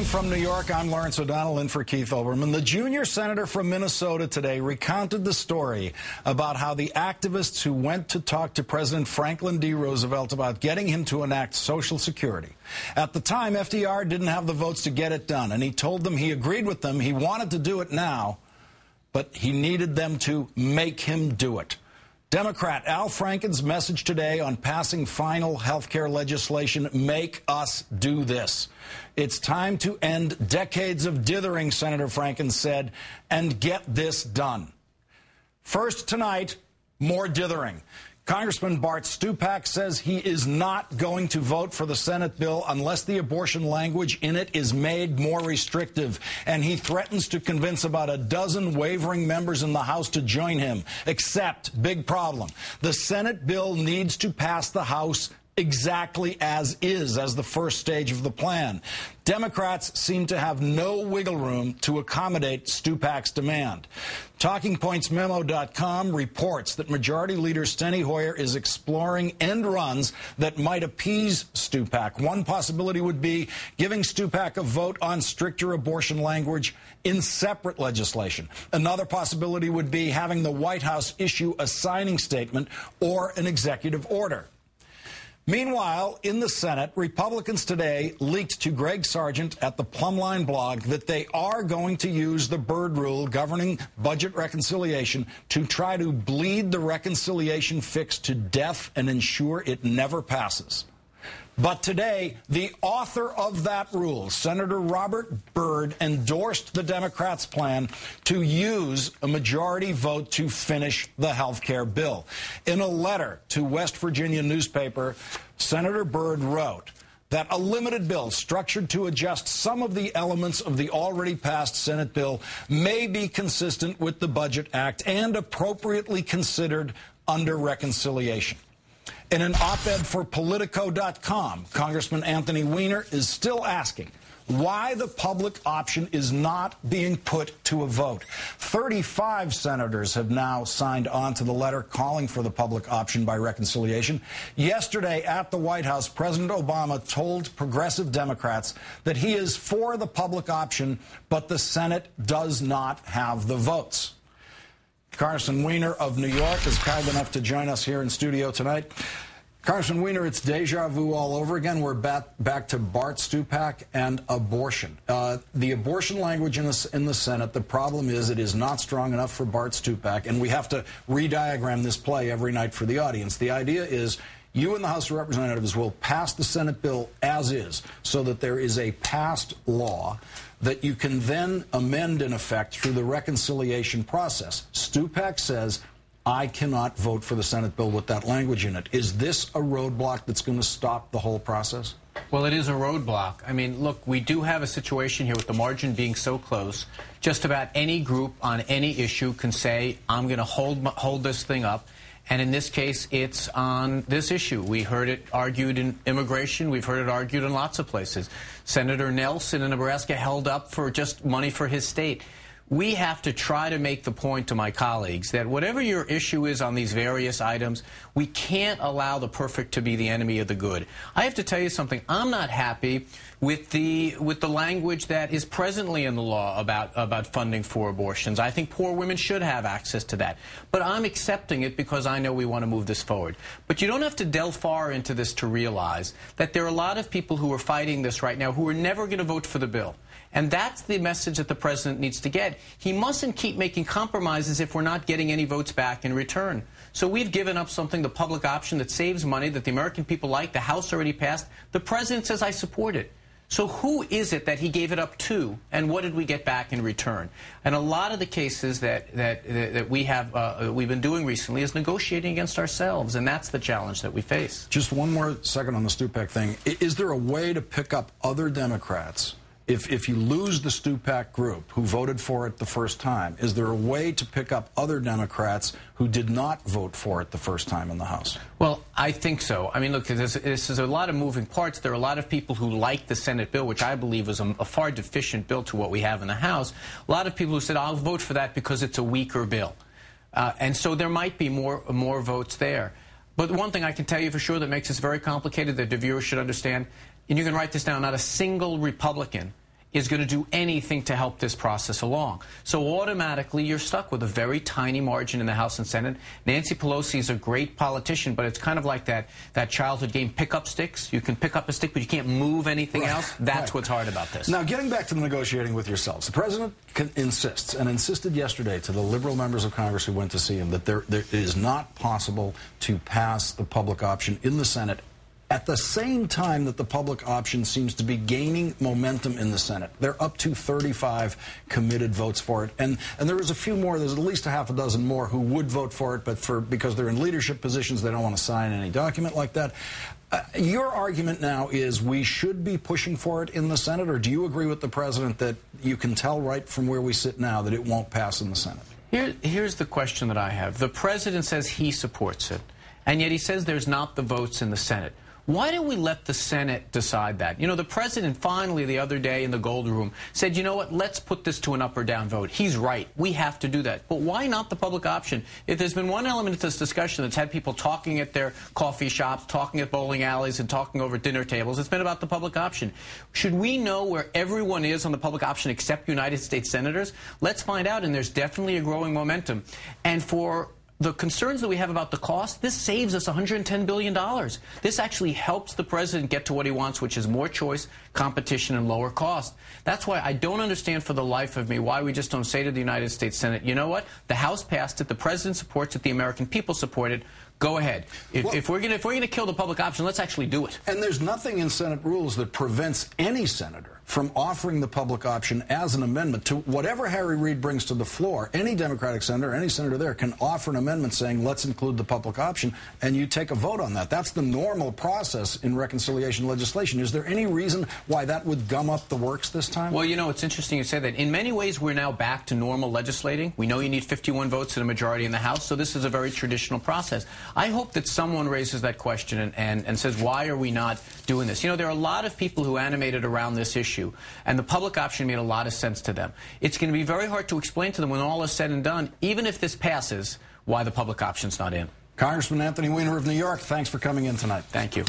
morning from New York. I'm Lawrence O'Donnell in for Keith Olbermann. The junior senator from Minnesota today recounted the story about how the activists who went to talk to President Franklin D. Roosevelt about getting him to enact Social Security. At the time, FDR didn't have the votes to get it done, and he told them he agreed with them. He wanted to do it now, but he needed them to make him do it. Democrat Al Franken's message today on passing final health care legislation: make us do this. It's time to end decades of dithering, Senator Franken said, and get this done. First tonight, more dithering. Congressman Bart Stupak says he is not going to vote for the Senate bill unless the abortion language in it is made more restrictive. And he threatens to convince about a dozen wavering members in the House to join him. Except, big problem, the Senate bill needs to pass the House exactly as is, as the first stage of the plan. Democrats seem to have no wiggle room to accommodate Stupak's demand. TalkingPointsMemo.com reports that Majority Leader Steny Hoyer is exploring end runs that might appease Stupak. One possibility would be giving Stupak a vote on stricter abortion language in separate legislation. Another possibility would be having the White House issue a signing statement or an executive order. Meanwhile, in the Senate, Republicans today leaked to Greg Sargent at the Plumline blog that they are going to use the Byrd rule governing budget reconciliation to try to bleed the reconciliation fix to death and ensure it never passes. But today, the author of that rule, Senator Robert Byrd, endorsed the Democrats' plan to use a majority vote to finish the health care bill. In a letter to West Virginia newspaper, Senator Byrd wrote that a limited bill structured to adjust some of the elements of the already passed Senate bill may be consistent with the Budget Act and appropriately considered under reconciliation. In an op-ed for Politico.com, Congressman Anthony Weiner is still asking why the public option is not being put to a vote. 35 senators have now signed on to the letter calling for the public option by reconciliation. Yesterday at the White House, President Obama told progressive Democrats that he is for the public option, but the Senate does not have the votes. Congressman Weiner of New York is kind enough to join us here in studio tonight. Congressman Weiner, it's deja vu all over again. We're back to Bart Stupak and abortion. The abortion language in the Senate, the problem is it is not strong enough for Bart Stupak, and we have to re-diagram this play every night for the audience. The idea is you in the House of Representatives will pass the Senate bill as is, so that there is a passed law that you can then amend in effect through the reconciliation process. Stupak says, I cannot vote for the Senate bill with that language in it. Is this a roadblock that's going to stop the whole process? Well, it is a roadblock. I mean, look, we do have a situation here with the margin being so close. Just about any group on any issue can say, I'm going to hold this thing up. And in this case, it's on this issue. We heard it argued in immigration. We've heard it argued in lots of places. Senator Nelson in Nebraska held up for just money for his state. We have to try to make the point to my colleagues that whatever your issue is on these various items, we can't allow the perfect to be the enemy of the good. I have to tell you something. I'm not happy with the language that is presently in the law about funding for abortions. I think poor women should have access to that. But I'm accepting it because I know we want to move this forward. But you don't have to delve far into this to realize that there are a lot of people who are fighting this right now who are never going to vote for the bill. And that's the message that the president needs to get. He mustn't keep making compromises if we're not getting any votes back in return. So we've given up something, the public option, that saves money, that the American people like. The House already passed. The president says, I support it. So who is it that he gave it up to, and what did we get back in return? And a lot of the cases that we've been doing recently is negotiating against ourselves, and that's the challenge that we face. Just one more second on the Stupak thing. Is there a way to pick up other Democrats? If you lose the Stupak group who voted for it the first time, is there a way to pick up other Democrats who did not vote for it the first time in the House? Well, I think so. I mean, look, this is a lot of moving parts. There are a lot of people who like the Senate bill, which I believe is a far deficient bill to what we have in the House. A lot of people who said, I'll vote for that because it's a weaker bill. And so there might be more votes there. But one thing I can tell you for sure that makes this very complicated, that the viewers should understand, and you can write this down, not a single Republican is going to do anything to help this process along. So automatically you're stuck with a very tiny margin in the House and Senate. Nancy Pelosi is a great politician, but it's kind of like that childhood game, pick up sticks. You can pick up a stick, but you can't move anything else. That's what's hard about this. Now, getting back to the negotiating with yourselves, the president insists and insisted yesterday to the liberal members of Congress who went to see him that it is not possible to pass the public option in the Senate at the same time that the public option seems to be gaining momentum in the Senate. They're up to 35 committed votes for it. And there is a few more, there's at least a half a dozen more who would vote for it, but because they're in leadership positions, they don't want to sign any document like that. Your argument now is we should be pushing for it in the Senate, or do you agree with the president that you can tell right from where we sit now that it won't pass in the Senate? Here's the question that I have. The president says he supports it, and yet he says there's not the votes in the Senate. Why don't we let the Senate decide that? You know, the president finally the other day in the Gold Room said, you know what, let's put this to an up or down vote. He's right. We have to do that. But why not the public option? If there's been one element of this discussion that's had people talking at their coffee shops, talking at bowling alleys, and talking over dinner tables, it's been about the public option. Should we know where everyone is on the public option except United States senators? Let's find out, and there's definitely a growing momentum. And for the concerns that we have about the cost, this saves us $110 billion. This actually helps the president get to what he wants, which is more choice, competition, and lower cost. That's why I don't understand for the life of me why we just don't say to the United States Senate, you know what, the House passed it, the president supports it, the American people support it. Go ahead. If we're going to kill the public option, let's actually do it. And there's nothing in Senate rules that prevents any senator from offering the public option as an amendment to whatever Harry Reid brings to the floor. Any Democratic senator, any senator there can offer an amendment saying, let's include the public option, and you take a vote on that. That's the normal process in reconciliation legislation. Is there any reason why that would gum up the works this time? Well, you know, it's interesting you say that. In many ways, we're now back to normal legislating. We know you need 51 votes and a majority in the House, so this is a very traditional process. I hope that someone raises that question and says, why are we not doing this? You know, there are a lot of people who animated around this issue, and the public option made a lot of sense to them. It's going to be very hard to explain to them when all is said and done, even if this passes, why the public option's not in. Congressman Anthony Weiner of New York, thanks for coming in tonight. Thank you.